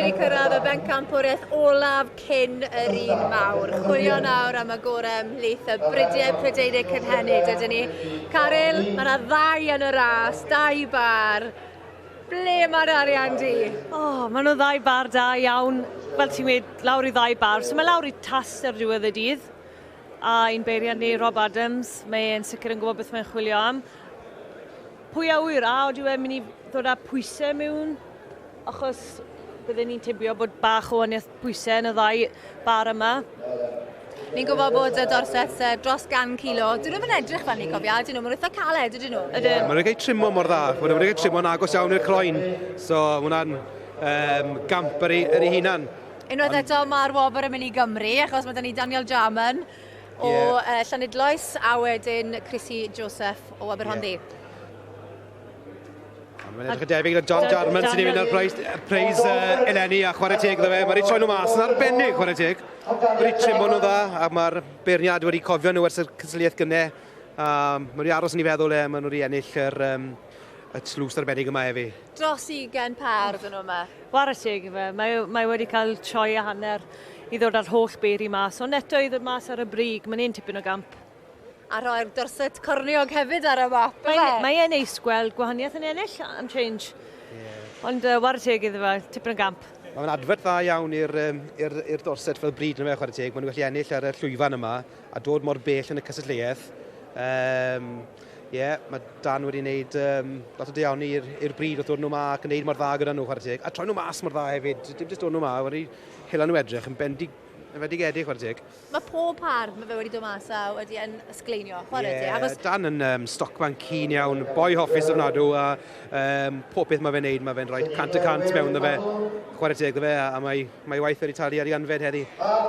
wedi cyrraedd y Pencampwriaeth olaf cyn yr un mawr. Chwilio nawr am y gorau ymhlith y bridiau Prydeinig Cynhenid ydyn ni. Caryl, mae yna 2 yn y ras, 2 bar. Ble mae'r arian di? Mae nhw 2 bar da iawn, fel ti'n gweud, lawr i 2 bar. So mae lawr i tast ar diwedd y dydd. A un beiriant ni, Rob Adams, mae'n sicr yn gwybod beth mae'n chwilio am. Pwy a wyr, oedden e'n mynd i ddod â pwysau mewn? Achos byddwn ni'n tybio bod bach o waniaeth pwysau yn y 2 bar yma. Ni'n gwybod bod y dorset dros 100 kilo. Dyn nhw'n edrych fan ni cofio, dyn nhw, mae'n eitha caled, ydyn nhw? Maen nhw'n gael trimmo mor dda, maen nhw'n gael trimmo'n agos iawn i'r croen. So, hwnna'n gamp ar ei hunan. Unwaith eto mae'r wobr yn mynd i Gymru, achos mae dyn ni Daniel Jarman o Llanidloes, a wedyn Chrissy Joseph o Aberhonddu. Mae'n edrych yn debyg gyda John Jarman sy'n ei fynd ar preis eleni a chwarae teg iddo fe. Mae'n ei troi nhw mas yn arbennig chwarae teg. Mae'n ei trimmo nhw dda a mae'r beirniad wedi cofio nhw ers y cysylltiaeth gynnau. Mae'n wedi aros yn ei feddwl maen nhw wedi ennill y tlws arbennig yma efi. Dros 20 par dyn nhw yma. Chwarae teg i fe, mae wedi cael troi a hanner i ddod ar holl beiri mas. Ond eto i ddod mas ar y brig, mae'n un tipyn o gamp. A rhoi'r dorset corniog hefyd ar y map, Mae e'n neis gweld gwahaniaeth yn ennill am change. Ond war teg iddo fe, tipyn o gamp. Mae'n adfert dda iawn i'r dorset fel bryd yn fe chwarae teg. Mae'n nhw'n gallu ennill ar y llwyfan yma a dod mor bell yn y cysylltiaeth. Mae Dan wedi gwneud lot o deiawni i'r bryd wrth dod nhw ma ac yn gwneud mor dda gyda nhw chwarae teg. A troi nhw mas mor dda hefyd. Dim jyst dod nhw ma, wedi hela nhw edrych yn bendigedig chwarae teg. Mae pob par mae fe wedi dod mas a wedi yn ysgleinio, chwarae teg. Dan yn stocman cyn iawn, boi hoffus ofnadw a pob beth mae fe'n neud, mae fe'n rhoi 100% mewn dda fe. Chwarae teg dda fe a mae waith wedi talu ar ei anfed heddi.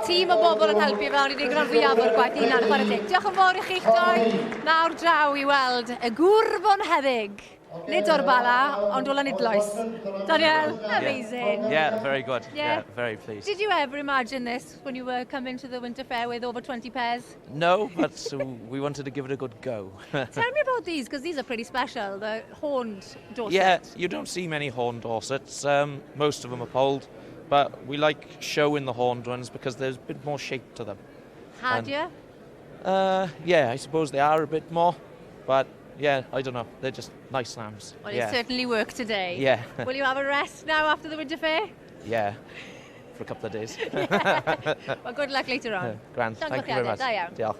Tîm o bobl yn helpu fe, ond wedi gwneud fwyaf o'r gwaith unan chwarae teg. Diolch yn fawr i chi'ch doi. Nawr draw i weld y gwrfon heddig. Nid o'r bala, ond o Llanidloes. Daniel, amazing. Yeah, very good. Yeah, very pleased. Did you ever imagine this when you were coming to the Winter Fair with over 20 pairs? No, but we wanted to give it a good go. Tell me about these, because these are pretty special, the horned dorset. Yeah, you don't see many horned dorsets. Most of them are polled, but we like showing the horned ones because there's a bit more shape to them. Hardier? Yeah, I suppose they are a bit more, but yeah, I don't know. They're just nice lambs. Well, it certainly worked today. Yeah. Will you have a rest now after the Winter Fair? Yeah, for a couple of days. Well, good luck later on. Grand. Thank you very much. Da iawn. Diolch.